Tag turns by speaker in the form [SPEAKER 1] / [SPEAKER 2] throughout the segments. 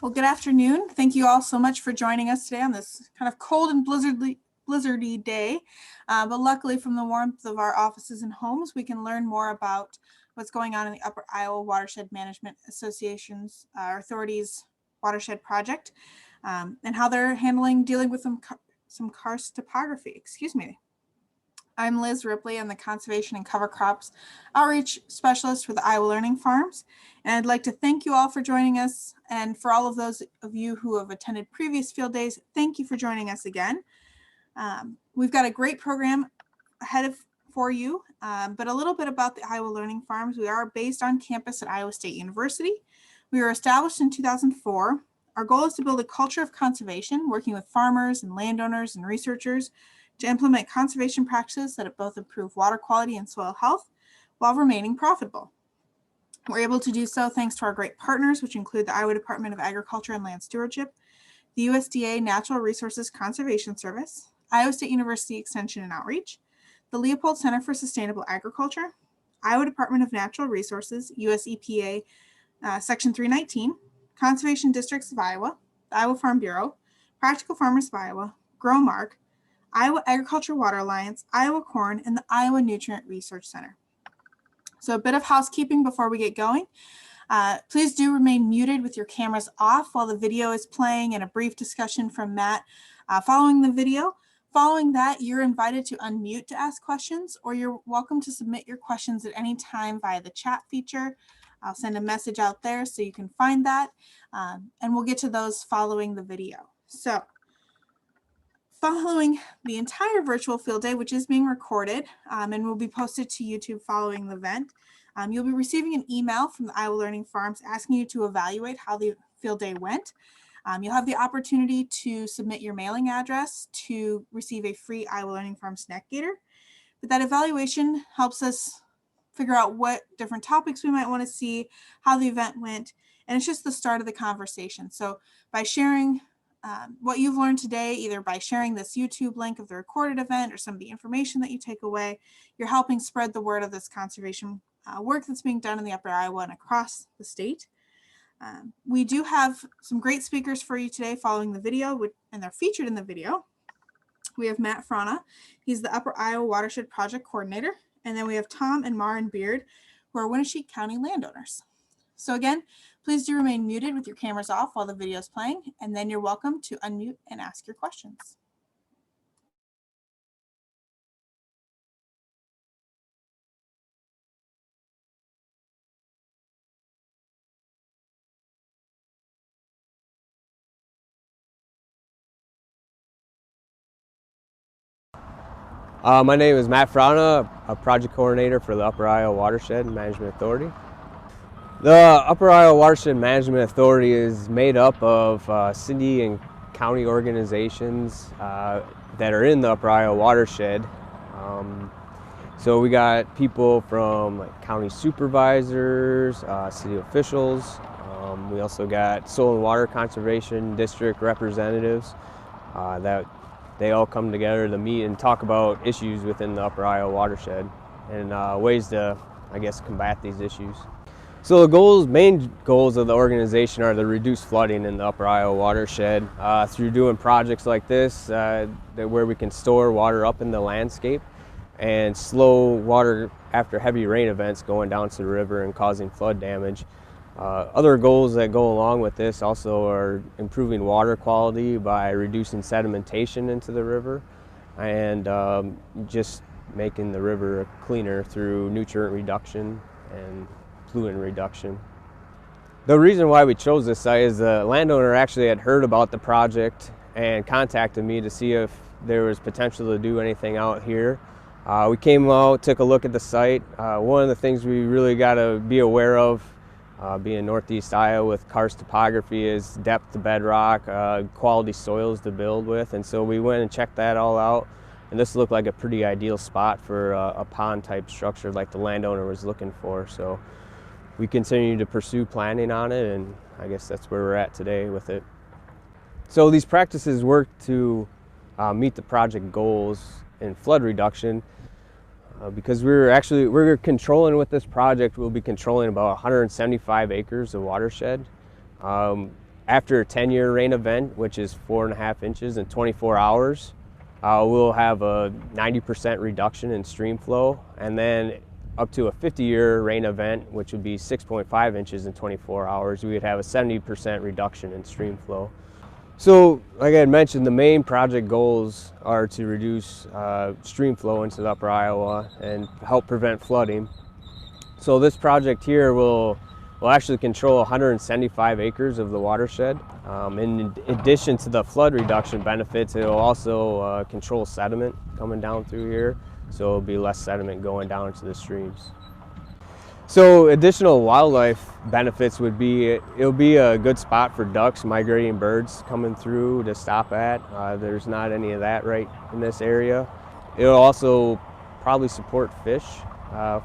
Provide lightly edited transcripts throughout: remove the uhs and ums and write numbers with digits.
[SPEAKER 1] Well, good afternoon. Thank you all so much for joining us today on this kind of cold and blizzardy day. But luckily, from the warmth of our offices and homes, we can learn more about what's going on in the Upper Iowa Watershed Management Association's Authority's Watershed Project, and how they're dealing with some karst topography. Excuse me. I'm Liz Ripley. I'm the Conservation and Cover Crops Outreach Specialist for the Iowa Learning Farms. And I'd like to thank you all for joining us. And for all of those of you who have attended previous field days, thank you for joining us again. We've got a great program ahead for you, but a little bit about the Iowa Learning Farms. We are based on campus at Iowa State University. We were established in 2004. Our goal is to build a culture of conservation, working with farmers and landowners and researchers to implement conservation practices that both improve water quality and soil health while remaining profitable. We're able to do so thanks to our great partners, which include the Iowa Department of Agriculture and Land Stewardship, the USDA Natural Resources Conservation Service, Iowa State University Extension and Outreach, the Leopold Center for Sustainable Agriculture, Iowa Department of Natural Resources, US EPA Section 319, Conservation Districts of Iowa, the Iowa Farm Bureau, Practical Farmers of Iowa, GrowMark, Iowa Agriculture Water Alliance, Iowa Corn, and the Iowa Nutrient Research Center. So a bit of housekeeping before we get going. Please do remain muted with your cameras off while the video is playing, and a brief discussion from Matt following the video. Following that, you're invited to unmute to ask questions, or you're welcome to submit your questions at any time via the chat feature. I'll send a message out there so you can find that, and we'll get to those following the video. So, following the entire virtual field day, which is being recorded and will be posted to YouTube following the event, you'll be receiving an email from the Iowa Learning Farms asking you to evaluate how the field day went. You'll have the opportunity to submit your mailing address to receive a free Iowa Learning Farms snack gator. But that evaluation helps us figure out what different topics we might want to see, how the event went, and it's just the start of the conversation. So by sharing what you've learned today, either by sharing this YouTube link of the recorded event or some of the information that you take away, you're helping spread the word of this conservation work that's being done in the Upper Iowa and across the state. We do have some great speakers for you today following the video, and they're featured in the video. We have Matt Frana. He's the Upper Iowa Watershed Project Coordinator. And then we have Tom and Maren Beard, who are Winneshiek County landowners. So again, please do remain muted with your cameras off while the video is playing, and then you're welcome to unmute and ask your questions.
[SPEAKER 2] My name is Matt Frana, a project coordinator for the Upper Iowa Watershed Management Authority. The Upper Iowa Watershed Management Authority is made up of city and county organizations that are in the Upper Iowa Watershed. So we got people from like county supervisors, city officials. We also got soil and water conservation district representatives that they all come together to meet and talk about issues within the Upper Iowa Watershed and ways to, I guess, combat these issues. So the main goals of the organization are to reduce flooding in the Upper Iowa Watershed through doing projects like this where we can store water up in the landscape and slow water after heavy rain events going down to the river and causing flood damage. Other goals that go along with this also are improving water quality by reducing sedimentation into the river and just making the river cleaner through nutrient reduction and fluent reduction. The reason why we chose this site is the landowner actually had heard about the project and contacted me to see if there was potential to do anything out here. We came out, took a look at the site. One of the things we really got to be aware of being Northeast Iowa with karst topography is depth to bedrock, quality soils to build with, and so we went and checked that all out, and this looked like a pretty ideal spot for a pond type structure like the landowner was looking for. So we continue to pursue planning on it, and I guess that's where we're at today with it. So these practices work to meet the project goals in flood reduction. Because we're controlling with this project, we'll be controlling about 175 acres of watershed. After a 10-year rain event, which is 4.5 inches in 24 hours, we'll have a 90% reduction in stream flow, and then up to a 50-year rain event, which would be 6.5 inches in 24 hours, we would have a 70% reduction in stream flow. So, like I had mentioned, the main project goals are to reduce stream flow into the Upper Iowa and help prevent flooding. So this project here will actually control 175 acres of the watershed. In addition to the flood reduction benefits, it will also control sediment coming down through here, so it'll be less sediment going down into the streams. So additional wildlife benefits would be, it'll be a good spot for ducks, migrating birds coming through to stop at. There's not any of that right in this area. It'll also probably support fish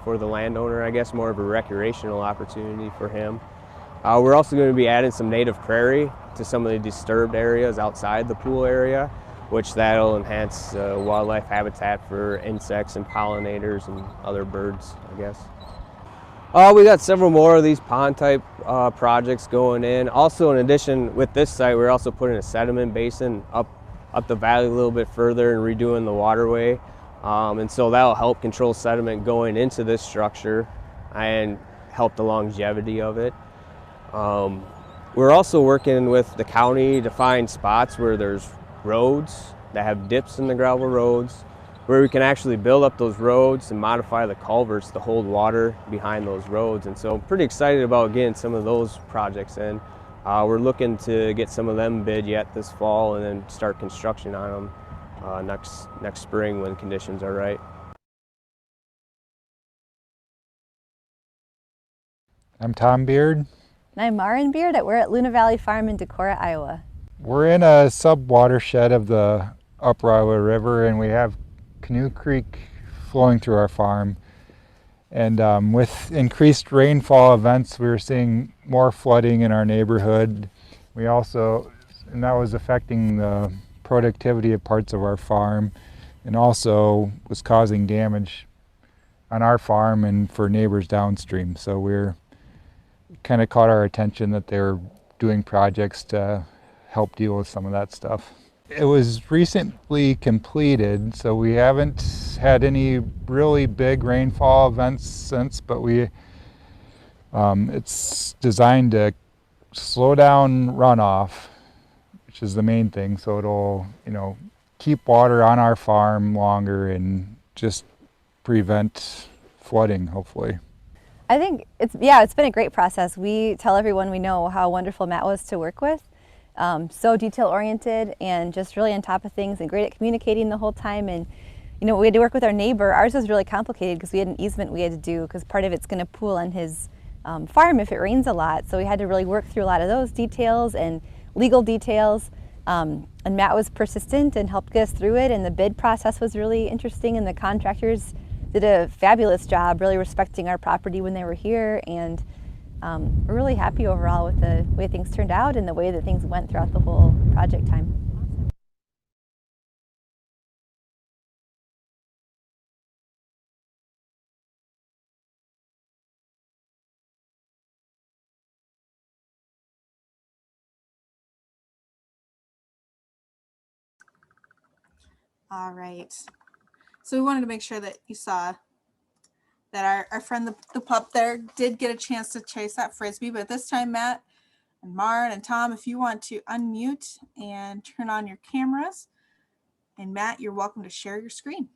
[SPEAKER 2] for the landowner, I guess more of a recreational opportunity for him. We're also going to be adding some native prairie to some of the disturbed areas outside the pool area, which that'll enhance wildlife habitat for insects and pollinators and other birds, I guess. We got several more of these pond type projects going in. Also, in addition, with this site, we're also putting a sediment basin up the valley a little bit further and redoing the waterway. And so that'll help control sediment going into this structure and help the longevity of it. We're also working with the county to find spots where there's roads that have dips in the gravel roads, where we can actually build up those roads and modify the culverts to hold water behind those roads. And so I'm pretty excited about getting some of those projects in. We're looking to get some of them bid yet this fall and then start construction on them next spring when conditions are right.
[SPEAKER 3] I'm Tom Beard.
[SPEAKER 4] And I'm Maren Beard. We're at Luna Valley Farm in Decorah, Iowa.
[SPEAKER 3] We're in a sub-watershed of the Upper Iowa River, and we have Canoe Creek flowing through our farm. And with increased rainfall events, we were seeing more flooding in our neighborhood. And that was affecting the productivity of parts of our farm, and also was causing damage on our farm and for neighbors downstream. So we're kind of caught our attention that they were doing projects to help deal with some of that stuff. It was recently completed, so we haven't had any really big rainfall events since, but it's designed to slow down runoff, which is the main thing. So it'll, keep water on our farm longer and just prevent flooding, hopefully.
[SPEAKER 4] I think it's been a great process. We tell everyone we know how wonderful Matt was to work with. So detail oriented and just really on top of things and great at communicating the whole time. And we had to work with our neighbor. Ours was really complicated because we had an easement we had to do because part of it's going to pool on his farm if it rains a lot. So we had to really work through a lot of those details and legal details. And Matt was persistent and helped get us through it. And the bid process was really interesting, and the contractors did a fabulous job really respecting our property when they were here. And we're really happy overall with the way things turned out and the way that things went throughout the whole project time.
[SPEAKER 1] All right. So we wanted to make sure that you saw that our friend, the pup there, did get a chance to chase that Frisbee. But this time, Matt and Maren and Tom, if you want to unmute and turn on your cameras. And Matt, you're welcome to share your screen.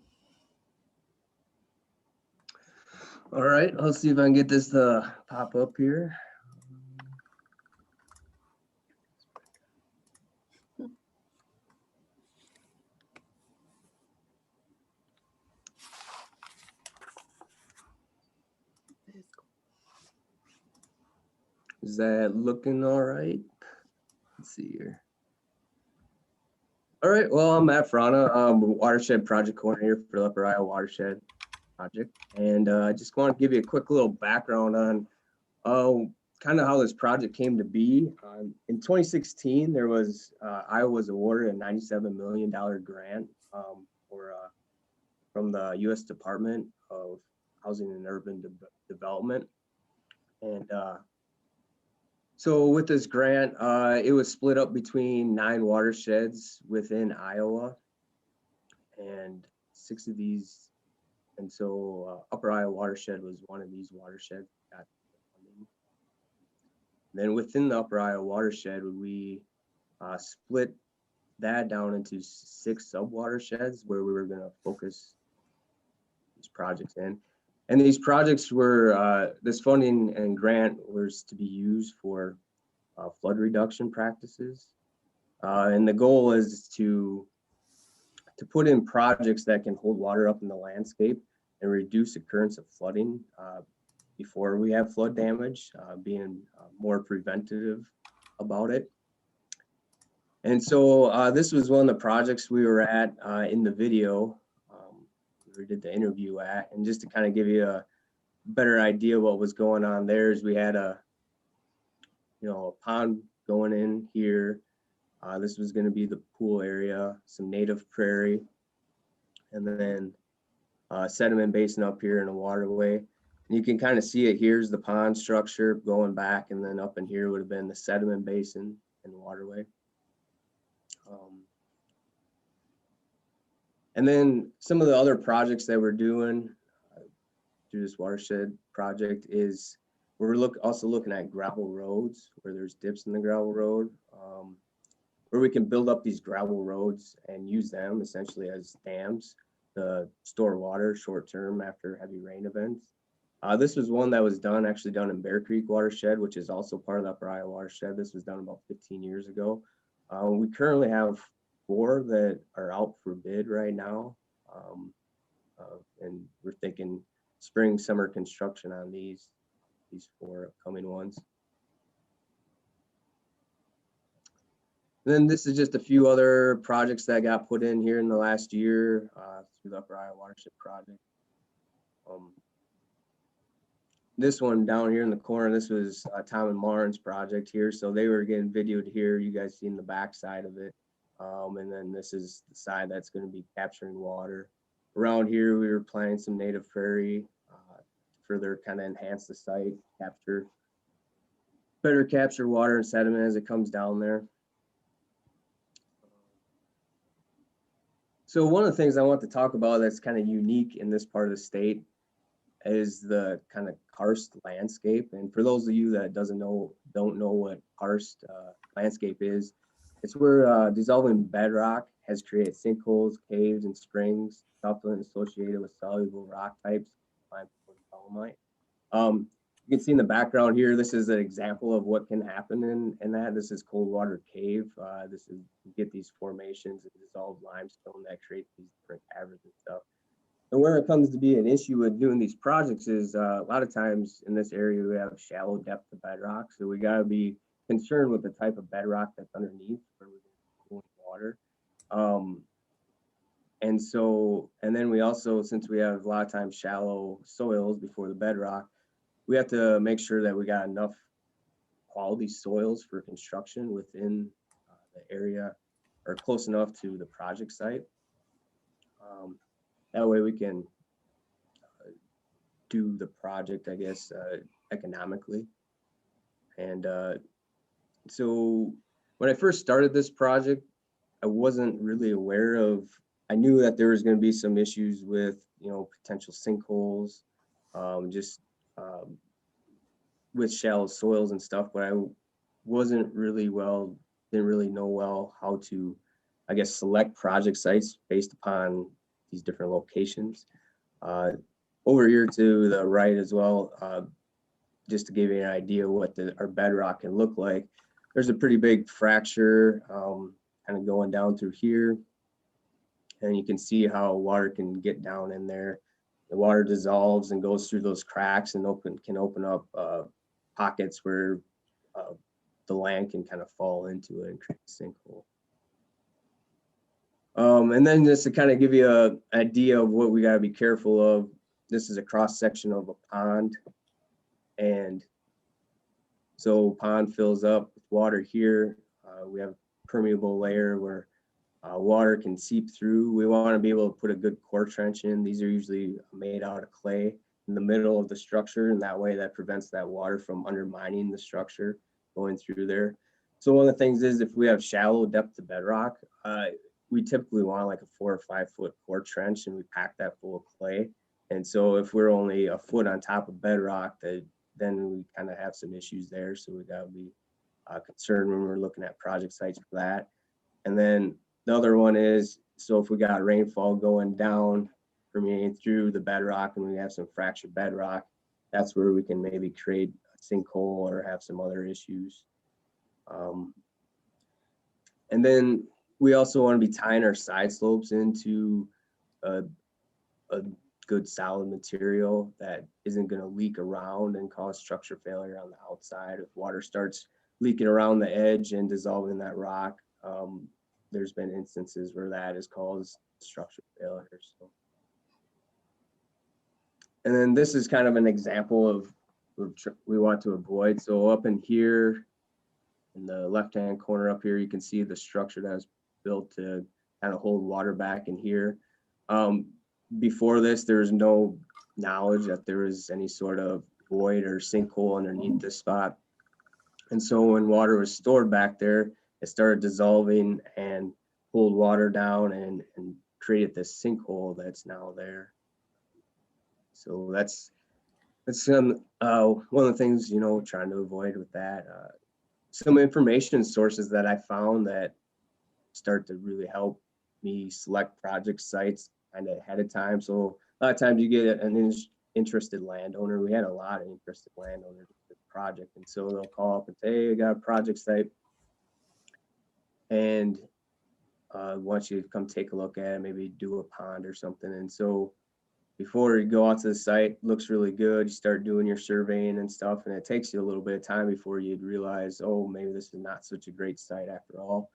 [SPEAKER 5] All right, let's see if I can get this to pop up here. Is that looking all right? Let's see here. All right, well, I'm Matt Frana. I'm Watershed Project Coordinator for the Upper Iowa Watershed Project. And I just want to give you a quick little background on kind of how this project came to be. In 2016, there was Iowa was awarded a $97 million grant from the U.S. Department of Housing and Urban Development. And So with this grant, it was split up between 9 watersheds within Iowa, and 6 of these. And so Upper Iowa Watershed was one of these watersheds that got funding. Then within the Upper Iowa Watershed, we split that down into 6 sub-watersheds where we were going to focus these projects in. And these projects were, this funding and grant was to be used for flood reduction practices. And the goal is to put in projects that can hold water up in the landscape and reduce occurrence of flooding before we have flood damage, being more preventative about it. And so this was one of the projects we were at in the video we did the interview at. And just to kind of give you a better idea what was going on there is we had a pond going in here. This was going to be the pool area, some native prairie, and then sediment basin up here in a waterway. And you can kind of see it. Here's the pond structure going back, and then up in here would have been the sediment basin and the waterway. And then some of the other projects that we're doing through this watershed project is we're also looking at gravel roads where there's dips in the gravel road, where we can build up these gravel roads and use them essentially as dams to store water short term after heavy rain events. This was one that was actually done in Bear Creek Watershed, which is also part of the Upper Iowa Watershed. This was done about 15 years ago. We currently have 4 that are out for bid right now. And we're thinking spring, summer construction on these 4 upcoming ones. Then this is just a few other projects that got put in here in the last year through the Upper Iowa Watershed Project. This one down here in the corner, this was Tom and Maren's project here. So they were getting videoed here. You guys seen the back side of it. And then this is the side that's going to be capturing water. Around here, we were planting some native prairie to further kind of enhance the site, better capture water and sediment as it comes down there. So one of the things I want to talk about that's kind of unique in this part of the state is the kind of karst landscape. And for those of you that don't know what karst landscape is, it's where dissolving bedrock has created sinkholes, caves, and springs, often associated with soluble rock types, limestone and dolomite. You can see in the background here, this is an example of what can happen in that. This is cold water cave. You get these formations of dissolved limestone that create these different caverns and stuff. And where it comes to be an issue with doing these projects is a lot of times in this area, we have shallow depth of bedrock. So we got to be concerned with the type of bedrock that's underneath where we're going to cool water. And then we also, since we have a lot of times shallow soils before the bedrock, we have to make sure that we got enough quality soils for construction within the area or close enough to the project site. That way we can do the project, I guess, economically. And so when I first started this project, I wasn't really aware of, I knew that there was going to be some issues with, potential sinkholes, with shallow soils and stuff, but I didn't really know how to, I guess, select project sites based upon these different locations. Over here to the right as well, just to give you an idea what our bedrock can look like. There's a pretty big fracture kind of going down through here. And you can see how water can get down in there. The water dissolves and goes through those cracks and can open up pockets where the land can kind of fall into it and create a sinkhole. And then just to kind of give you an idea of what we got to be careful of, this is a cross section of a pond. And so pond fills up with water here. We have a permeable layer where water can seep through. We want to be able to put a good core trench in. These are usually made out of clay in the middle of the structure, and that way that prevents that water from undermining the structure going through there. So one of the things is if we have shallow depth to bedrock, we typically want like a 4 or 5 foot core trench, and we pack that full of clay. And so if we're only a foot on top of bedrock, then we kind of have some issues there. So we got to be concerned when we're looking at project sites for that. And then the other one is, so if we got rainfall going down, permeating through the bedrock, and we have some fractured bedrock, that's where we can maybe create a sinkhole or have some other issues. And then we also want to be tying our side slopes into a good solid material that isn't going to leak around and cause structure failure on the outside. If water starts leaking around the edge and dissolving that rock, there's been instances where that has caused structure failure. So. And then this is kind of an example of what we want to avoid. So up in here, in the left-hand corner up here, you can see the structure that was built to kind of hold water back in here. Before this, there was no knowledge that there was any sort of void or sinkhole underneath this spot. And so when water was stored back there, it started dissolving and pulled water down and created this sinkhole that's now there. So that's one of the things, you know, trying to avoid with that. Some information sources that I found that start to really help me select project sites kind of ahead of time. So a lot of times you get an interested landowner. We had a lot of interested landowners with the project. And so they'll call up and say, hey, I got a project site and want you to come take a look at it, maybe do a pond or something. And so before you go out to the site, looks really good. You start doing your surveying and stuff, and it takes you a little bit of time before you'd realize, oh, maybe this is not such a great site after all.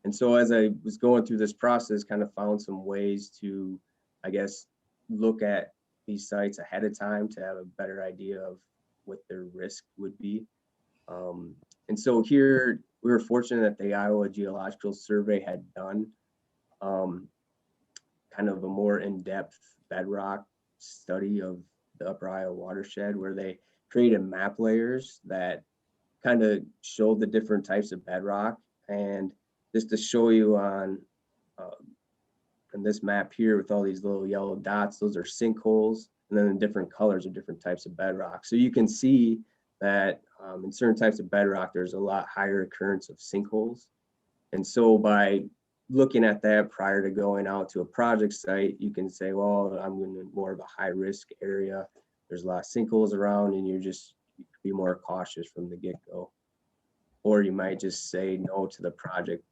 [SPEAKER 5] And so as I was going through this process, kind of found some ways to, I guess, look at these sites ahead of time to have a better idea of what their risk would be. And so here, we were fortunate that the Iowa Geological Survey had done kind of a more in-depth bedrock study of the Upper Iowa Watershed, where they created map layers that kind of showed the different types of bedrock. And just to show you on this map here with all these little yellow dots, those are sinkholes, and then the different colors of different types of bedrock. So you can see that in certain types of bedrock, there's a lot higher occurrence of sinkholes. And so by looking at that prior to going out to a project site, you can say, well, I'm in more of a high risk area. There's a lot of sinkholes around, and you be more cautious from the get-go. Or you might just say no to the project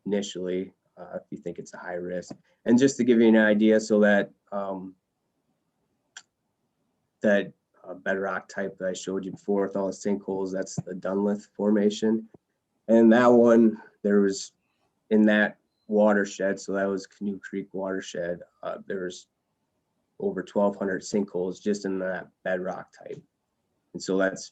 [SPEAKER 5] initially if you think it's a high risk. And just to give you an idea, so that bedrock type that I showed you before with all the sinkholes, that's the Dunlith Formation. And that one, there was in that watershed, so that was Canoe Creek Watershed, there's over 1,200 sinkholes just in that bedrock type. And so that's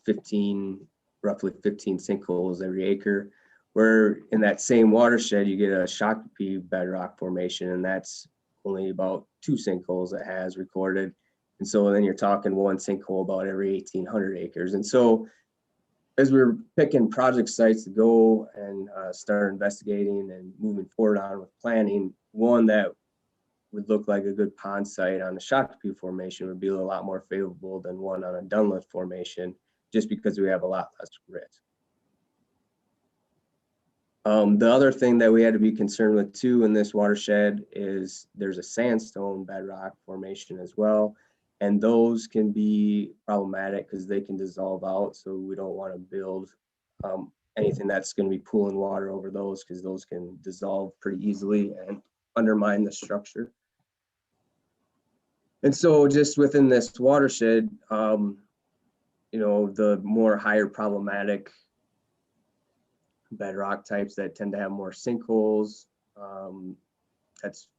[SPEAKER 5] roughly 15 sinkholes every acre. Where in that same watershed, you get a Shakopee bedrock formation, and that's only about 2 sinkholes that has recorded. And so then you're talking one sinkhole about every 1,800 acres. And so as we were picking project sites to go and start investigating and moving forward on with planning, one that would look like a good pond site on the Shakopee Formation would be a lot more favorable than one on a Dunlith Formation, just because we have a lot less risk. The other thing that we had to be concerned with too in this watershed is there's a sandstone bedrock formation as well. And those can be problematic because they can dissolve out. So we don't want to build anything that's going to be pooling water over those, because those can dissolve pretty easily and undermine the structure. And so just within this watershed, you know, the more higher problematic bedrock types that tend to have more sinkholes,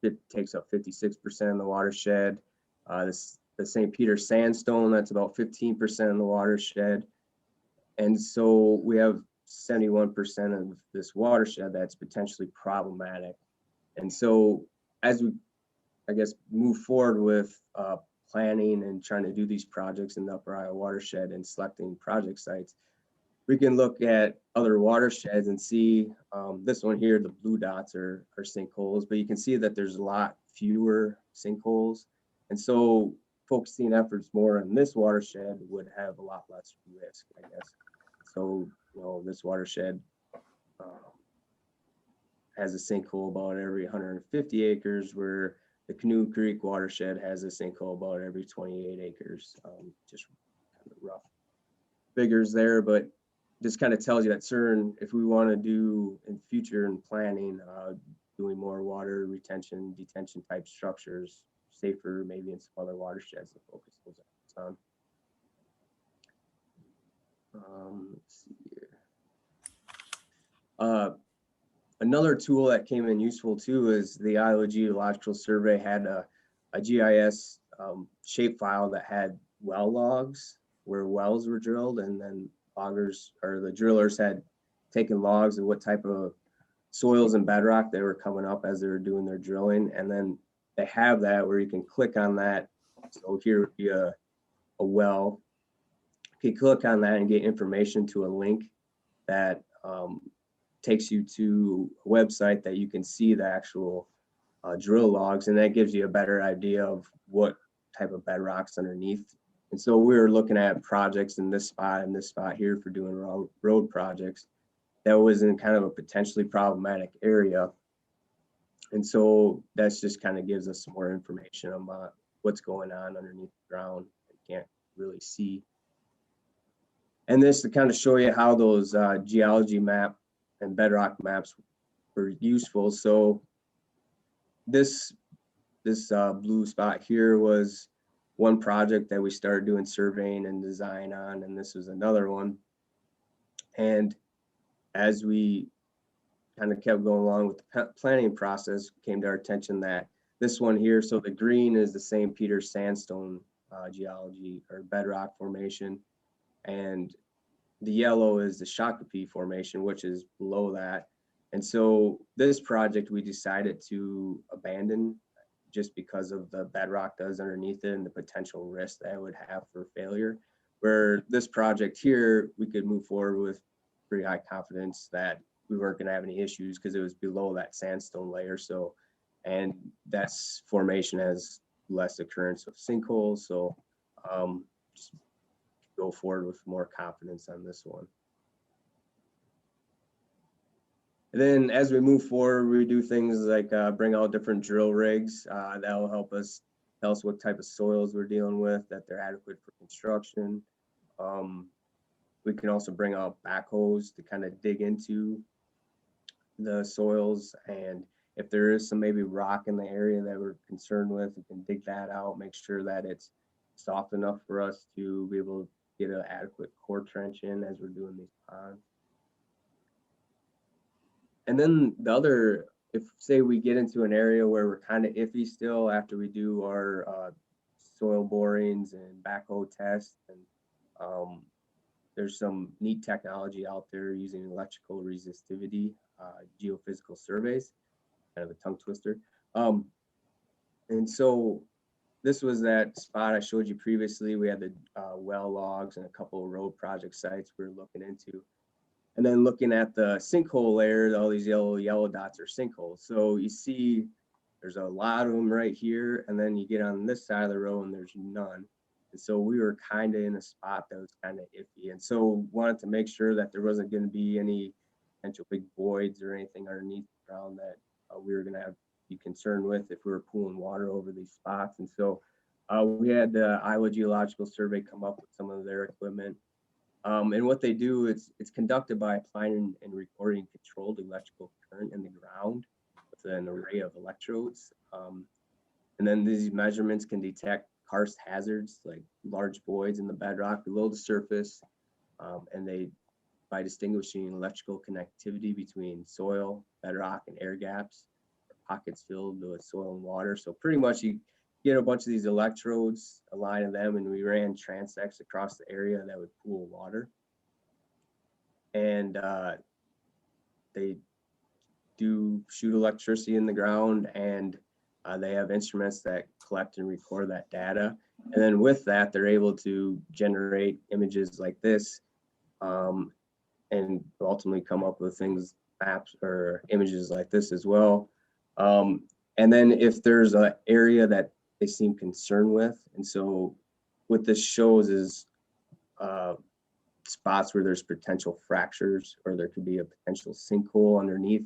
[SPEAKER 5] it takes up 56% of the watershed. The St. Peter sandstone, that's about 15% of the watershed. And so we have 71% of this watershed that's potentially problematic. And so as we, I guess, move forward with planning and trying to do these projects in the Upper Iowa Watershed and selecting project sites, we can look at other watersheds and see this one here, the blue dots are sinkholes, but you can see that there's a lot fewer sinkholes. And so focusing efforts more on this watershed would have a lot less risk, I guess. So, this watershed has a sinkhole about every 150 acres, where the Canoe Creek watershed has a sinkhole about every 28 acres. Just kind of rough figures there, but just kind of tells you that if we want to do in future and planning, doing more water retention, detention type structures, safer maybe in some other watersheds to focus those efforts on. Let's see here. Another tool that came in useful too is the Iowa Geological Survey had a GIS shapefile that had well logs where wells were drilled, and then loggers or the drillers had taken logs of what type of soils and bedrock they were coming up as they were doing their drilling. And then they have that where you can click on that. So here would be a well. You can click on that and get information to a link that takes you to a website that you can see the actual drill logs, and that gives you a better idea of what type of bedrock's underneath. And so we were looking at projects in this spot and this spot here for doing road projects that was in kind of a potentially problematic area. And so that's just kind of gives us some more information about what's going on underneath the ground that you can't really see. And this to kind of show you how those geology map and bedrock maps were useful. So this blue spot here was one project that we started doing surveying and design on, and this was another one. And as we kind of kept going along with the planning process, came to our attention that this one here, so the green is the St. Peter sandstone geology or bedrock formation, and the yellow is the Shakopee formation, which is below that. And so this project we decided to abandon just because of the bedrock that is underneath it and the potential risk that it would have for failure. Where this project here, we could move forward with pretty high confidence that we weren't going to have any issues because it was below that sandstone layer. So, and that's formation has less occurrence of sinkholes. So just go forward with more confidence on this one. And then as we move forward, we do things like bring out different drill rigs. That will help us tell us what type of soils we're dealing with, that they're adequate for construction. We can also bring out backhoes to kind of dig into the soils. And if there is some maybe rock in the area that we're concerned with, we can dig that out, make sure that it's soft enough for us to be able to get an adequate core trench in as we're doing these ponds. And then the other, if say we get into an area where we're kind of iffy still after we do our soil borings and backhoe tests, and there's some neat technology out there using electrical resistivity, geophysical surveys, kind of a tongue twister. And so this was that spot I showed you previously. We had the well logs and a couple of road project sites we were looking into. And then looking at the sinkhole layer, all these yellow dots are sinkholes. So you see there's a lot of them right here. And then you get on this side of the road and there's none. And so we were kind of in a spot that was kind of iffy. And so wanted to make sure that there wasn't going to be any potential big voids or anything underneath the ground that we were going to have to be concerned with if we were pooling water over these spots. And so we had the Iowa Geological Survey come up with some of their equipment. And what they do is it's conducted by applying and recording controlled electrical current in the ground with an array of electrodes. And then these measurements can detect karst hazards like large voids in the bedrock below the surface. And they, by distinguishing electrical connectivity between soil, bedrock, and air gaps, pockets filled with soil and water. So pretty much you get a bunch of these electrodes, a line of them, and we ran transects across the area that would pool water. And they do shoot electricity in the ground, and they have instruments that collect and record that data. And then with that, they're able to generate images like this. and ultimately come up with things, maps or images like this as well. And then if there's an area that they seem concerned with, and so what this shows is spots where there's potential fractures, or there could be a potential sinkhole underneath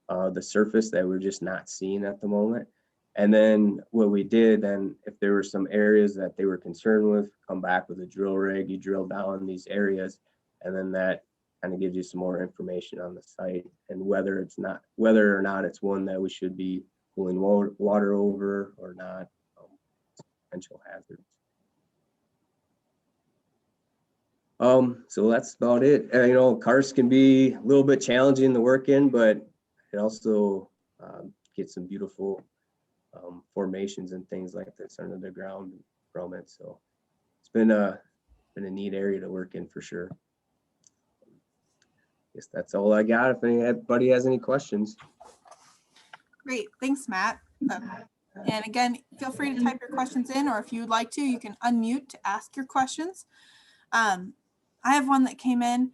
[SPEAKER 5] the surface that we're just not seeing at the moment. And then what we did, then if there were some areas that they were concerned with, come back with a drill rig, you drill down in these areas, and then that kind of gives you some more information on the site and whether or not it's one that we should be pulling water over or not, potential hazards. So that's about it. You know, karst can be a little bit challenging to work in, but it also gets some beautiful formations and things like this under the ground from it. So it's been a neat area to work in for sure. I guess that's all I got. If anybody has any questions.
[SPEAKER 1] Great, thanks, Matt. And again, feel free to type your questions in, or if you'd like to, you can unmute to ask your questions. I have one that came in.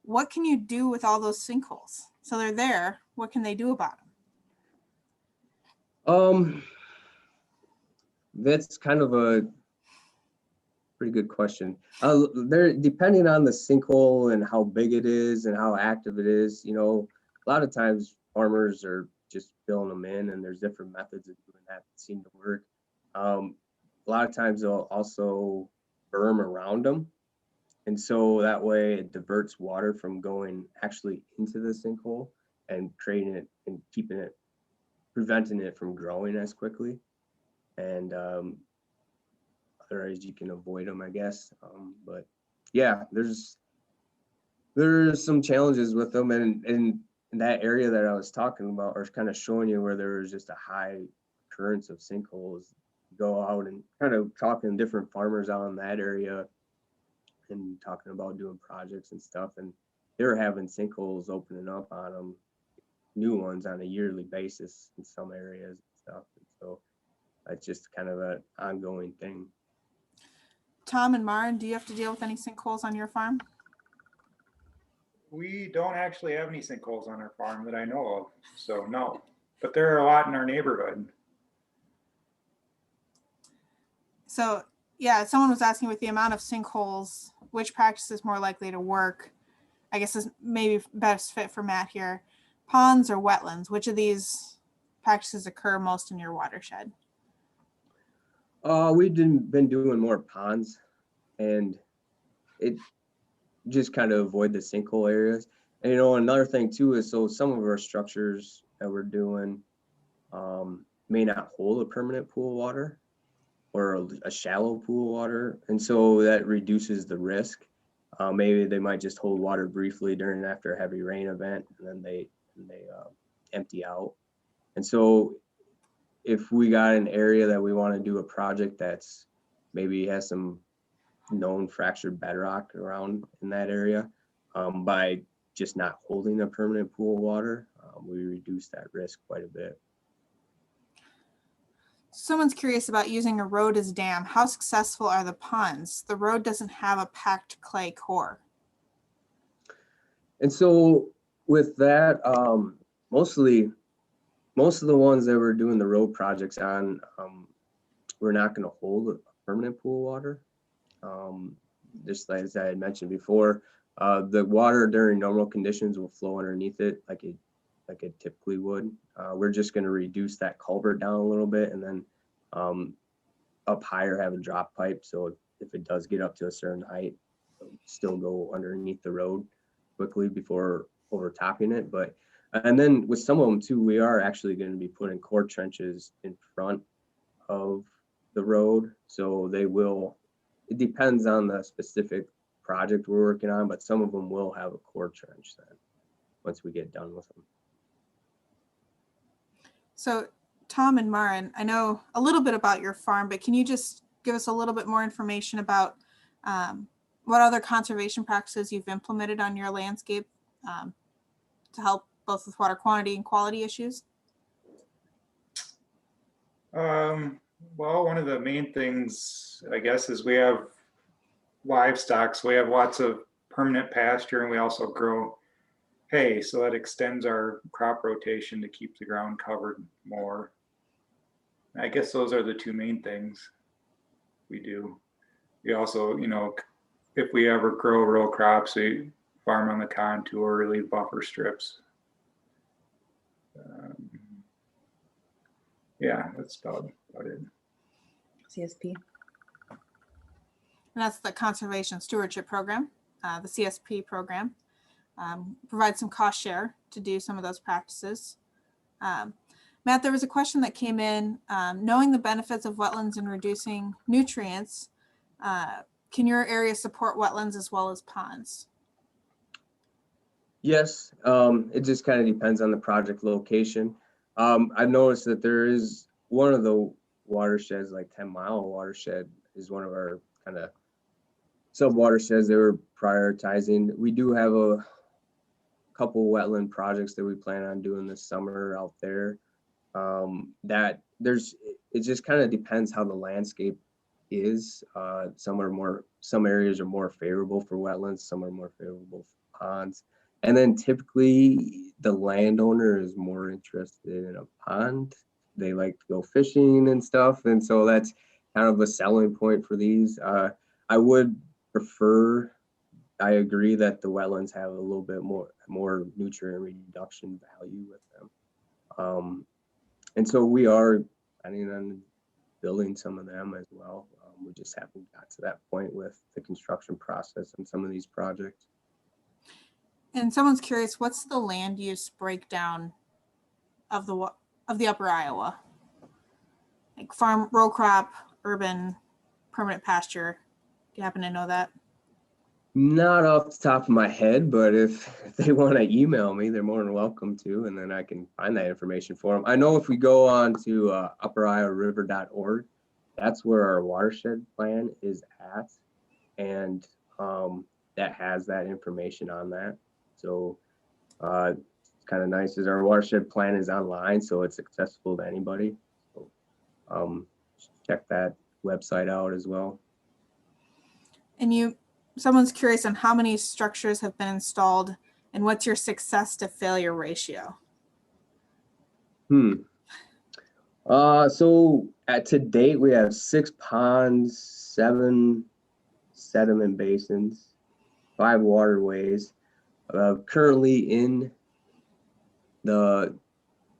[SPEAKER 1] What can you do with all those sinkholes? So they're there. What can they do about them?
[SPEAKER 5] That's kind of a pretty good question. They're depending on the sinkhole and how big it is and how active it is. You know, a lot of times farmers are just filling them in, and there's different methods of doing that seem to work. A lot of times they'll also berm around them. And so that way it diverts water from going actually into the sinkhole and creating it and preventing it from growing as quickly. And otherwise you can avoid them, I guess. But yeah, there's some challenges with them. And in that area that I was talking about, or kind of showing you where there was just a high occurrence of sinkholes, go out and kind of talking to different farmers out in that area and talking about doing projects and stuff, and they were having sinkholes opening up on them, new ones on a yearly basis in some areas and stuff. And so that's just kind of an ongoing thing.
[SPEAKER 1] Tom and Maren, do you have to deal with any sinkholes on your farm?
[SPEAKER 6] We don't actually have any sinkholes on our farm that I know of, so no, but there are a lot in our neighborhood.
[SPEAKER 1] So yeah, someone was asking, with the amount of sinkholes, which practice is more likely to work? I guess is maybe best fit for Matt here. Ponds or wetlands? Which of these practices occur most in your watershed?
[SPEAKER 5] We've been doing more ponds, and it just kind of avoid the sinkhole areas. And you know, another thing too is, so some of our structures that we're doing may not hold a permanent pool of water, or a shallow pool of water, and so that reduces the risk. Maybe they might just hold water briefly during after a heavy rain event, and then they empty out. And so if we got an area that we want to do a project that's maybe has some known fractured bedrock around in that area, by just not holding a permanent pool of water, we reduce that risk quite a bit.
[SPEAKER 1] Someone's curious about using a road as dam. How successful are the ponds? The road doesn't have a packed clay core.
[SPEAKER 5] And so with that, most of the ones that we're doing the road projects on, we're not going to hold a permanent pool of water. Just as I had mentioned before, the water during normal conditions will flow underneath it like it typically would. We're just going to reduce that culvert down a little bit, and then up higher have a drop pipe. So if it does get up to a certain height, it'll still go underneath the road quickly before overtopping it. And then with some of them too, we are actually going to be putting core trenches in front of the road. So it depends on the specific project we're working on, but some of them will have a core trench then once we get done with them.
[SPEAKER 1] So Tom and Maren, I know a little bit about your farm, but can you just give us a little bit more information about what other conservation practices you've implemented on your landscape to help both with water quantity and quality issues?
[SPEAKER 6] Well, one of the main things, I guess, is we have livestock, so we have lots of permanent pasture, and we also grow hay, so that extends our crop rotation to keep the ground covered more. I guess those are the two main things we do. We also, you know, if we ever grow row crops, we farm on the contour or leave buffer strips. Yeah, that's about it.
[SPEAKER 7] CSP.
[SPEAKER 1] And that's the Conservation Stewardship Program, the CSP program. Provide some cost share to do some of those practices. Matt, there was a question that came in, knowing the benefits of wetlands in reducing nutrients, can your area support wetlands as well as ponds?
[SPEAKER 5] Yes, it just kind of depends on the project location. I've noticed that there is one of the watersheds, like 10-mile watershed, is one of our kind of sub watersheds they were prioritizing. We do have a couple wetland projects that we plan on doing this summer out there. It just kind of depends how the landscape is. Some areas are more favorable for wetlands, some are more favorable for ponds. And then typically the landowner is more interested in a pond. They like to go fishing and stuff. And so that's kind of a selling point for these. I would prefer, I agree that the wetlands have a little bit more nutrient reduction value with them. And so we are planning on building some of them as well. We just haven't got to that point with the construction process and some of these projects.
[SPEAKER 1] And someone's curious, what's the land use breakdown of the Upper Iowa? Like farm, row crop, urban, permanent pasture. Do you happen to know that?
[SPEAKER 5] Not off the top of my head, but if they want to email me, they're more than welcome to, and then I can find that information for them. I know if we go on to upperyowariver.org, that's where our watershed plan is at, and that has that information on that. So it's kind of nice is our watershed plan is online, so it's accessible to anybody. So check that website out as well.
[SPEAKER 1] And someone's curious on how many structures have been installed and what's your success to failure ratio?
[SPEAKER 5] So to date, we have 6 ponds, 7 sediment basins, 5 waterways. Currently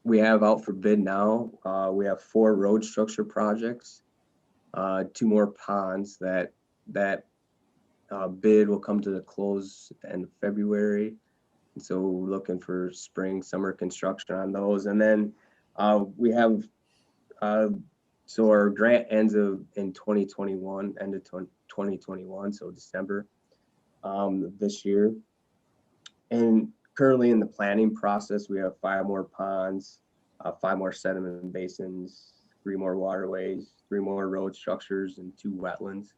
[SPEAKER 5] we have out for bid now. We have 4 road structure projects, 2 more ponds that bid will come to the close at the end of February. And so we're looking for spring, summer construction on those. And then we have, so our grant ends in 2021, end of 2021, so December this year. And currently in the planning process, we have 5 more ponds, 5 more sediment basins, 3 more waterways, 3 more road structures, and 2 wetlands.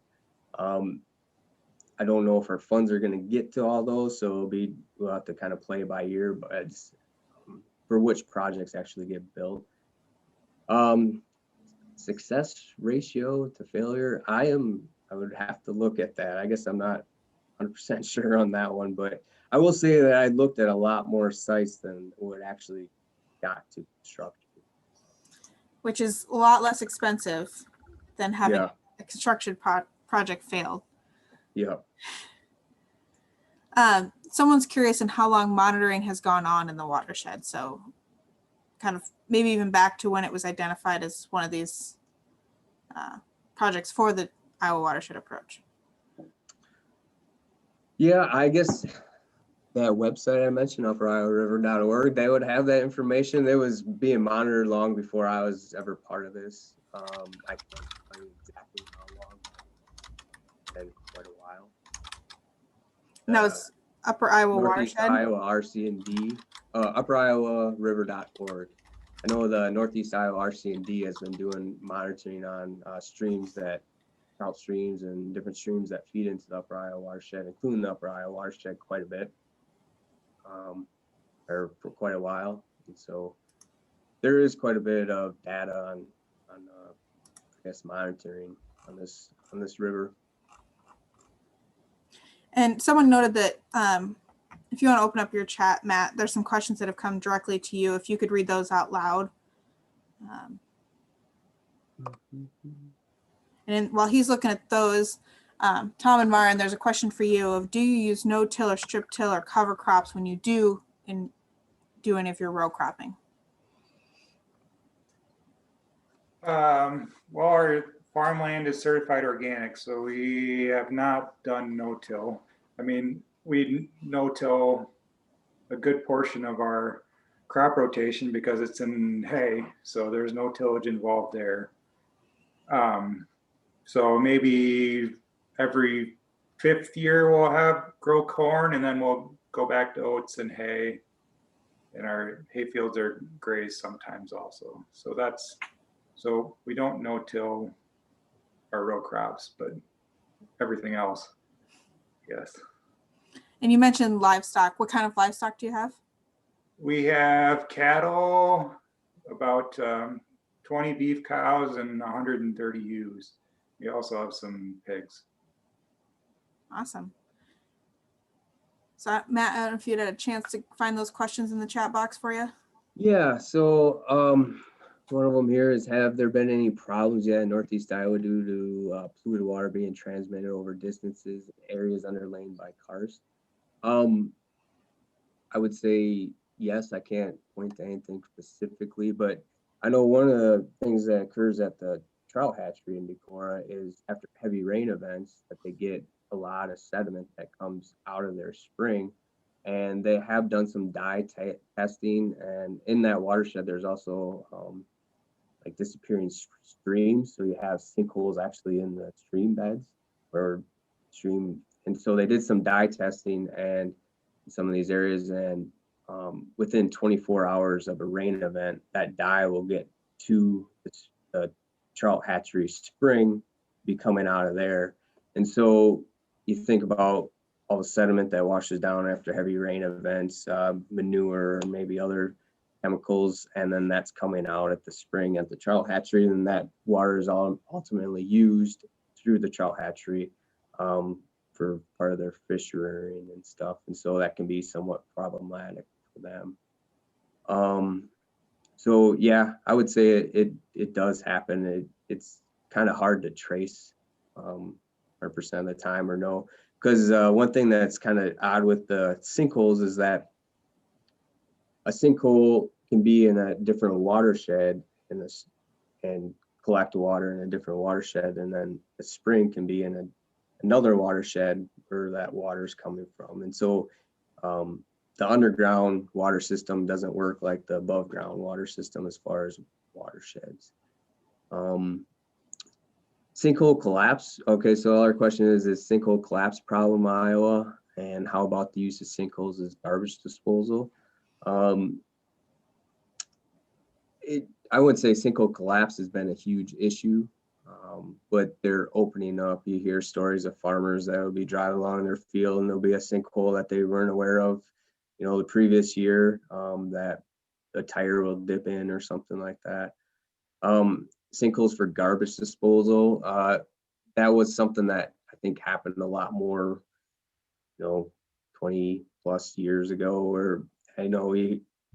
[SPEAKER 5] I don't know if our funds are going to get to all those, so we'll have to kind of play by ear, but it's, for which projects actually get built. Success ratio to failure, I would have to look at that. I guess I'm not 100% sure on that one, but I will say that I looked at a lot more sites than what actually got to construction. Which
[SPEAKER 1] is a lot less expensive than having a construction project failed.
[SPEAKER 5] Yeah.
[SPEAKER 1] Someone's curious on how long monitoring has gone on in the watershed. So kind of maybe even back to when it was identified as one of these projects for the Iowa Watershed approach.
[SPEAKER 5] Yeah, I guess that website I mentioned, upperyowariver.org, they would have that information. It was being monitored long before I was ever part of this. I can't tell you exactly how long. It's been quite a while.
[SPEAKER 1] No, it's Upper Iowa
[SPEAKER 5] Northeast
[SPEAKER 1] Watershed.
[SPEAKER 5] Iowa RC&D, upperyowariver.org. I know the Northeast Iowa RC&D has been doing monitoring on streams trout streams and different streams that feed into the Upper Iowa Watershed, including the Upper Iowa Watershed quite a bit, or for quite a while. And so there is quite a bit of data on I guess monitoring on this river.
[SPEAKER 1] And someone noted that if you want to open up your chat, Matt, there's some questions that have come directly to you. If you could read those out loud. And while he's looking at those, Tom and Maren, there's a question for you of, do you use no-till or strip-till or cover crops when you do any of your row cropping?
[SPEAKER 6] Well, our farmland is certified organic, so we have not done no-till. I mean, we no-till a good portion of our crop rotation because it's in hay, so there's no tillage involved there. So maybe every 5th year we'll grow corn, and then we'll go back to oats and hay. And our hay fields are grazed sometimes also. So we don't no-till our row crops, but everything else, yes.
[SPEAKER 1] And you mentioned livestock. What kind of livestock do you have?
[SPEAKER 6] We have cattle, about 20 beef cows and 130 ewes. We also have some pigs.
[SPEAKER 1] Awesome. So Matt, I don't know if you'd had a chance to find those questions in the chat box for you.
[SPEAKER 5] Yeah, so one of them here is, have there been any problems yet in Northeast Iowa due to polluted water being transmitted over distances, areas underlain by karst? I would say yes. I can't point to anything specifically, but I know one of the things that occurs at the trout hatchery in Decorah is after heavy rain events that they get a lot of sediment that comes out of their spring, and they have done some dye testing, and in that watershed there's also like disappearing streams, so you have sinkholes actually in the stream beds or stream, and so they did some dye testing and some of these areas, and within 24 hours of a rain event, that dye will get to the trout hatchery spring, be coming out of there. And so you think about all the sediment that washes down after heavy rain events, manure, maybe other chemicals, and then that's coming out at the spring at the trout hatchery, and that water is all ultimately used through the trout hatchery for part of their fish rearing and stuff, and so that can be somewhat problematic for them. So yeah, I would say it does happen. It's kind of hard to trace 100% of the time or no, because one thing that's kind of odd with the sinkholes is that a sinkhole can be in a different watershed and collect water in a different watershed, and then a spring can be in another watershed where that water is coming from. And so the underground water system doesn't work like the above ground water system as far as watersheds. Sinkhole collapse. Okay, so our question is sinkhole collapse problem in Iowa, and how about the use of sinkholes as garbage disposal? I would say sinkhole collapse has been a huge issue, but they're opening up. You hear stories of farmers that will be driving along their field and there'll be a sinkhole that they weren't aware of, the previous year, that a tire will dip in or something like that. Sinkholes for garbage disposal, that was something that I think happened a lot more, 20 plus years ago, where I know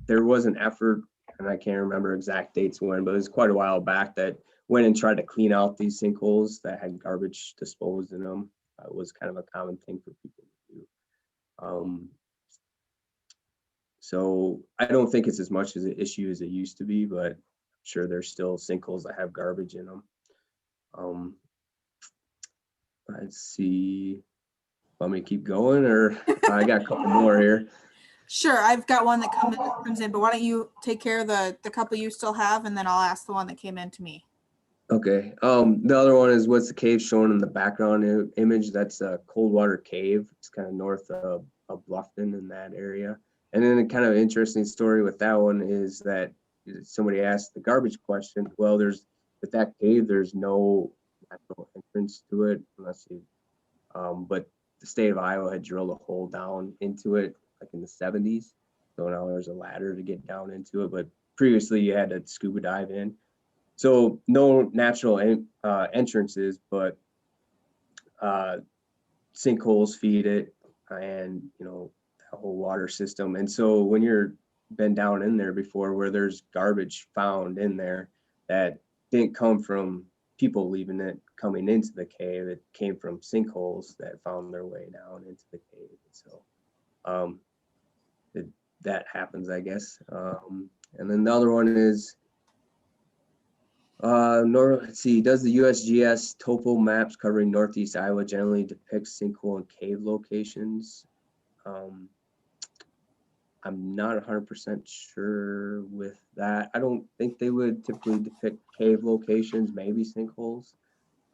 [SPEAKER 5] there was an effort, and I can't remember exact dates when, but it was quite a while back, that went and tried to clean out these sinkholes that had garbage disposed in them. It was kind of a common thing for people to do. So I don't think it's as much as an issue as it used to be, but I'm sure there's still sinkholes that have garbage in them. Let's see. Want me to keep going, or I got a couple more here?
[SPEAKER 1] Sure, I've got one that comes in, but why don't you take care of the couple you still have, and then I'll ask the one that came in to me.
[SPEAKER 5] Okay. The other one is, what's the cave shown in the background image? That's a Coldwater Cave. It's kind of north of Bluffton in that area. And then a kind of interesting story with that one is that somebody asked the garbage question. Well, with that cave, there's no natural entrance to it unless you, but the state of Iowa had drilled a hole down into it like in the 70s. So now there's a ladder to get down into it, but previously you had to scuba dive in. So no natural entrances, but sinkholes feed it, and you know, the whole water system. And so when you're been down in there before, where there's garbage found in there that didn't come from people leaving it coming into the cave, it came from sinkholes that found their way down into the cave. So that happens, I guess. And then the other one is let's see, does the USGS topo maps covering Northeast Iowa generally depict sinkhole and cave locations? I'm not 100% sure with that. I don't think they would typically depict cave locations, maybe sinkholes.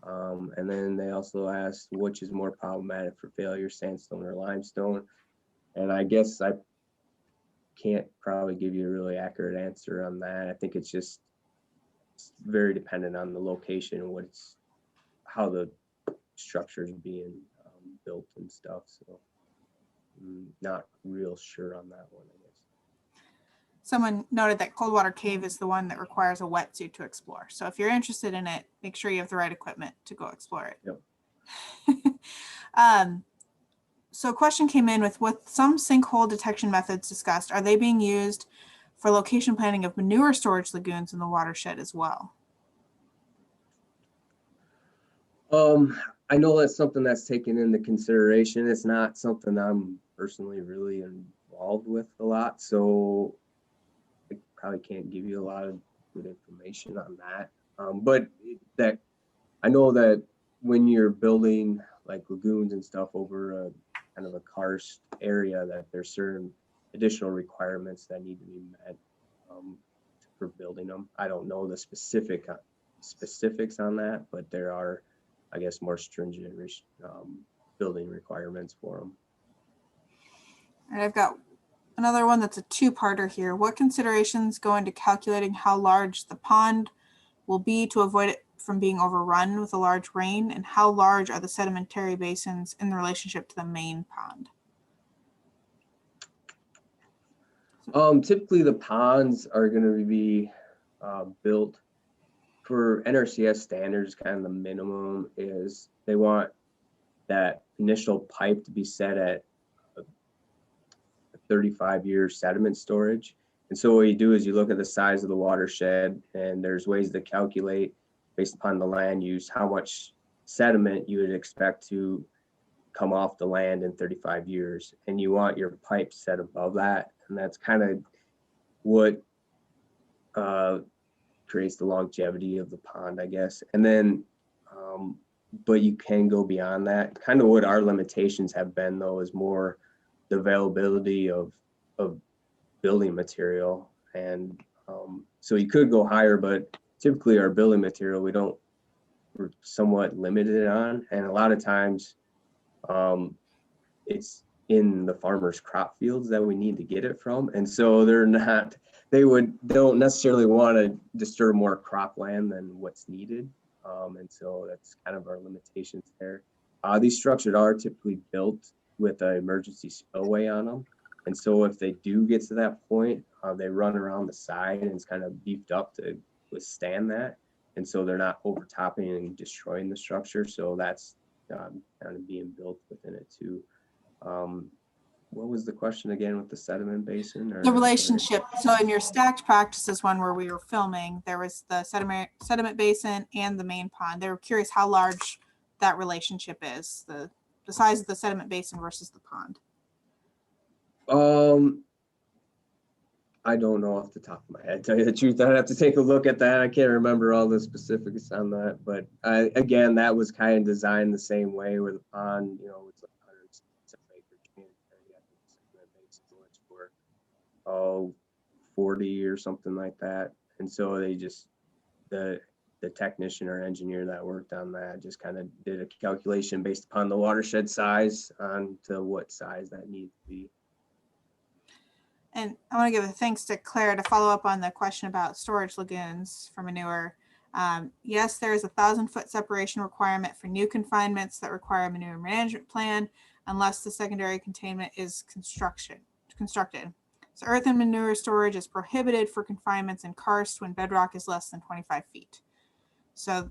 [SPEAKER 5] And then they also asked which is more problematic for failure, sandstone or limestone. And I guess I can't probably give you a really accurate answer on that. I think it's just very dependent on the location and how the structure is being built and stuff. So not real sure on that one, I guess.
[SPEAKER 1] Someone noted that Coldwater Cave is the one that requires a wetsuit to explore. So if you're interested in it, make sure you have the right equipment to go explore it.
[SPEAKER 5] Yep.
[SPEAKER 1] So a question came in with some sinkhole detection methods discussed, are they being used for location planning of manure storage lagoons in the watershed as well?
[SPEAKER 5] I know that's something that's taken into consideration. It's not something I'm personally really involved with a lot, so I probably can't give you a lot of good information on that. But that I know that when you're building like lagoons and stuff over a kind of a karst area, that there's certain additional requirements that need to be met for building them. I don't know the specifics on that, but there are, I guess, more stringent building requirements for them.
[SPEAKER 1] All right, I've got another one that's a two-parter here. What considerations go into calculating how large the pond will be to avoid it from being overrun with a large rain, and how large are the sedimentary basins in relationship to the main pond?
[SPEAKER 5] Typically the ponds are going to be built for NRCS standards. Kind of the minimum is they want that initial pipe to be set at 35-year sediment storage. And so what you do is you look at the size of the watershed, and there's ways to calculate based upon the land use how much sediment you would expect to come off the land in 35 years. And you want your pipe set above that. And that's kind of what creates the longevity of the pond, I guess. And then, but you can go beyond that. Kind of what our limitations have been, though, is more the availability of building material. And so you could go higher, but typically our building material, we're somewhat limited on. And a lot of times it's in the farmers' crop fields that we need to get it from. And so they don't necessarily want to disturb more cropland than what's needed. And so that's kind of our limitations there. These structures are typically built with an emergency spillway on them. And so if they do get to that point, they run around the side, and it's kind of beefed up to withstand that. And so they're not overtopping and destroying the structure. So that's kind of being built within it too. What was the question again with the sediment basin?
[SPEAKER 1] The relationship. So in your stacked practices one where we were filming, there was the sediment basin and the main pond. They were curious how large that relationship is, the size of the sediment basin versus the pond.
[SPEAKER 5] I don't know off the top of my head, tell you the truth. I'd have to take a look at that. I can't remember all the specifics on that, but again, that was kind of designed the same way, where the pond, it's like 107 acre for 40 or something like that. And so they just, the technician or engineer that worked on that just kind of did a calculation based upon the watershed size on to what size that needs to be.
[SPEAKER 1] And I want to give a thanks to Claire to follow up on the question about storage lagoons for manure. Yes, there is a 1,000-foot separation requirement for new confinements that require a manure management plan, unless the secondary containment is constructed. So earth and manure storage is prohibited for confinements in karst when bedrock is less than 25 feet. So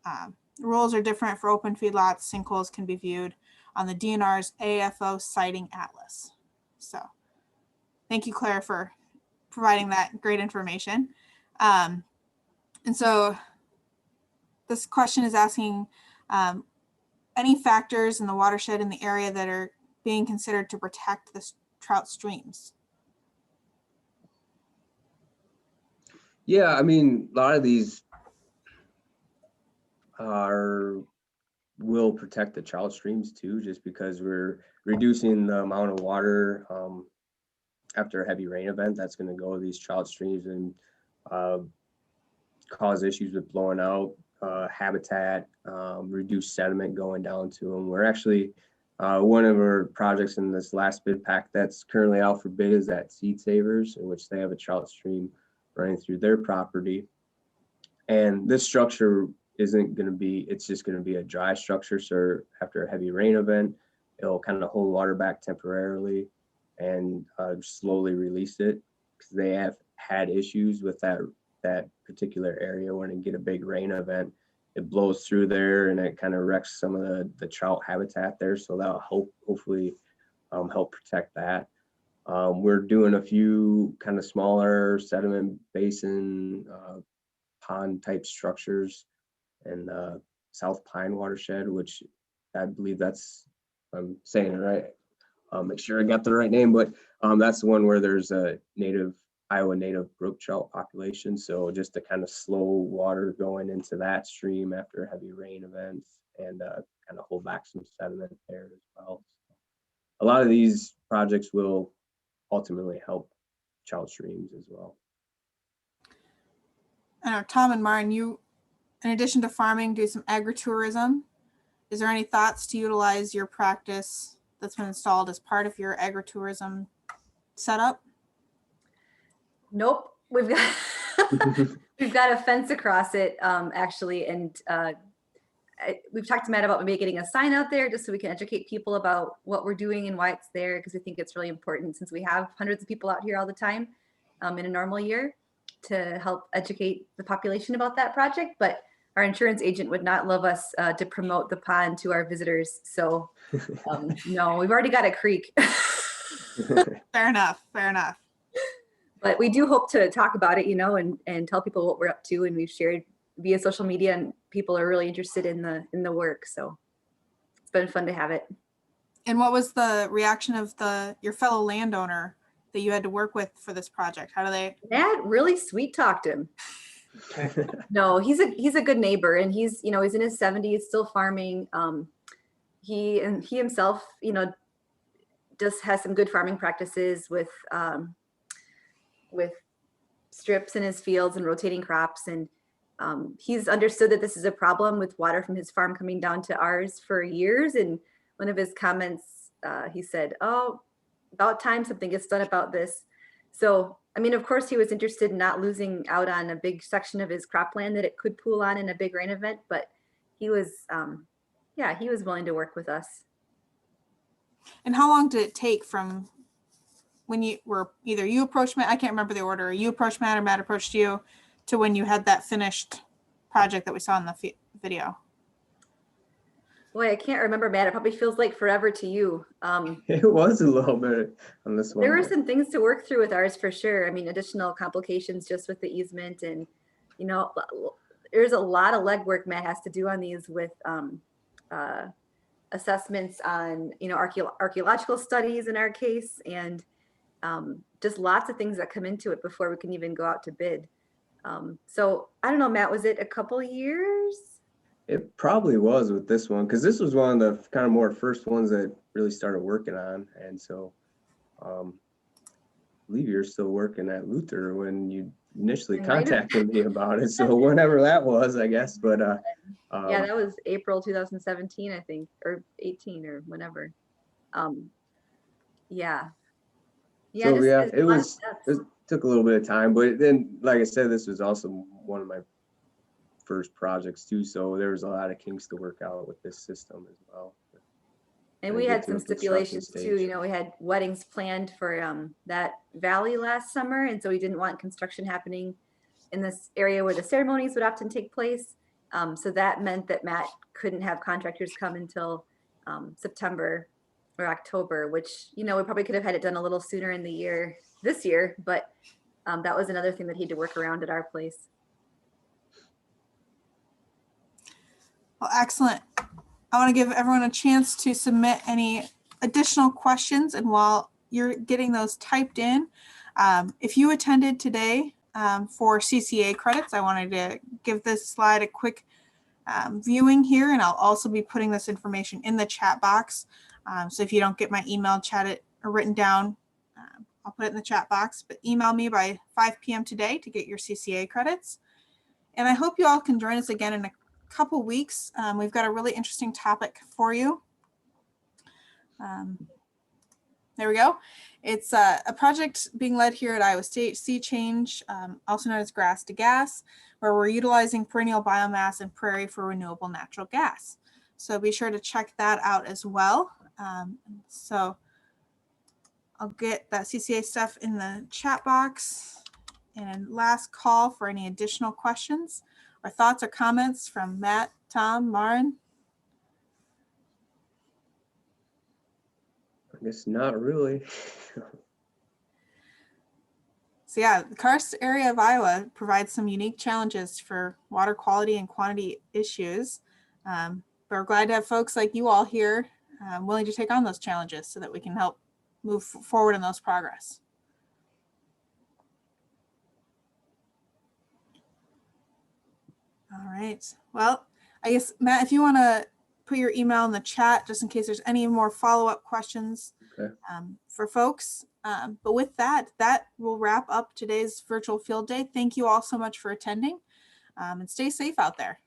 [SPEAKER 1] the rules are different for open feedlots. Sinkholes can be viewed on the DNR's AFO siting atlas. So thank you, Claire, for providing that great information. And so this question is asking any factors in the watershed in the area that are being considered to protect the trout streams.
[SPEAKER 5] Yeah, I mean, a lot of these will protect the trout streams too, just because we're reducing the amount of water after a heavy rain event that's going to go to these trout streams and cause issues with blowing out habitat, reduce sediment going down to them. We're actually one of our projects in this last bid pack that's currently out for bid is at Seed Savers, in which they have a trout stream running through their property. And this structure isn't going to be, it's just going to be a dry structure. So after a heavy rain event, it'll kind of hold water back temporarily and slowly release it, because they have had issues with that particular area. When you get a big rain event, it blows through there and it kind of wrecks some of the trout habitat there. So that'll hopefully help protect that. We're doing a few kind of smaller sediment basin pond type structures in South Pine Watershed, which I believe that's, I'm saying it right. Make sure I got the right name, but that's the one where there's a Iowa native brook trout population. So just to kind of slow water going into that stream after heavy rain events and kind of hold back some sediment there as well. A lot of these projects will ultimately help trout streams as well.
[SPEAKER 1] I know Tom and Maren, you, in addition to farming, do some agritourism. Is there any thoughts to utilize your practice that's been installed as part of your agritourism setup?
[SPEAKER 7] Nope. We've got we've got a fence across it, actually, and we've talked to Matt about maybe getting a sign out there just so we can educate people about what we're doing and why it's there, because I think it's really important since we have hundreds of people out here all the time in a normal year to help educate the population about that project. But our insurance agent would not love us to promote the pond to our visitors. So no, we've already got a creek.
[SPEAKER 1] Fair enough. Fair enough.
[SPEAKER 7] But we do hope to talk about it, you know, and tell people what we're up to. And we've shared via social media, and people are really interested in the work. So it's been fun to have it.
[SPEAKER 1] And what was the reaction of your fellow landowner that you had to work with for this project? How do they?
[SPEAKER 7] Matt really sweet talked him. No, he's a good neighbor, and he's in his 70s, still farming. He himself, just has some good farming practices with strips in his fields and rotating crops. And he's understood that this is a problem with water from his farm coming down to ours for years. And one of his comments, he said, "Oh, about time something gets done about this." So, I mean, of course, he was interested in not losing out on a big section of his cropland that it could pool on in a big rain event. But he was, he was willing to work with us.
[SPEAKER 1] And how long did it take from when you were either you approached Matt, I can't remember the order, or you approached Matt or Matt approached you, to when you had that finished project that we saw in the video?
[SPEAKER 7] Boy, I can't remember, Matt. It probably feels like forever to you.
[SPEAKER 5] It was a little bit on this one.
[SPEAKER 7] There were some things to work through with ours for sure. I mean, additional complications just with the easement, and there's a lot of legwork Matt has to do on these with assessments on archaeological studies in our case, and just lots of things that come into it before we can even go out to bid. So I don't know, Matt, was it a couple years?
[SPEAKER 5] It probably was with this one, because this was one of the kind of more first ones that really started working on. And so I believe you're still working at Luther when you initially contacted me about it. So whenever that was, I guess. But
[SPEAKER 7] yeah, that was April 2017, I think, or 18 or whenever. Yeah.
[SPEAKER 5] So yeah, it took a little bit of time, but then, like I said, this was also one of my first projects too. So there was a lot of kinks to work out with this system as well.
[SPEAKER 7] And we had some stipulations too. We had weddings planned for that valley last summer. And so we didn't want construction happening in this area where the ceremonies would often take place. So that meant that Matt couldn't have contractors come until September or October, which, you know, we probably could have had it done a little sooner in the year, this year, but that was another thing that he had to work around at our place.
[SPEAKER 1] Well, excellent. I want to give everyone a chance to submit any additional questions. And while you're getting those typed in, if you attended today for CCA credits, I wanted to give this slide a quick viewing here, and I'll also be putting this information in the chat box. So if you don't get my email, chat it or written down, I'll put it in the chat box, but email me by 5 p.m. today to get your CCA credits. And I hope you all can join us again in a couple weeks. We've got a really interesting topic for you. There we go. It's a project being led here at Iowa State, Sea Change, also known as Grass to Gas, where we're utilizing perennial biomass and prairie for renewable natural gas. So be sure to check that out as well. So I'll get that CCA stuff in the chat box. And last call for any additional questions or thoughts or comments from Matt, Tom, Maren.
[SPEAKER 5] I guess not really.
[SPEAKER 1] So yeah, the karst area of Iowa provides some unique challenges for water quality and quantity issues. But we're glad to have folks like you all here willing to take on those challenges so that we can help move forward in those progress. All right. Well, I guess, Matt, if you want to put your email in the chat, just in case there's any more follow-up questions for folks. But with that, that will wrap up today's virtual field day. Thank you all so much for attending, and stay safe out there.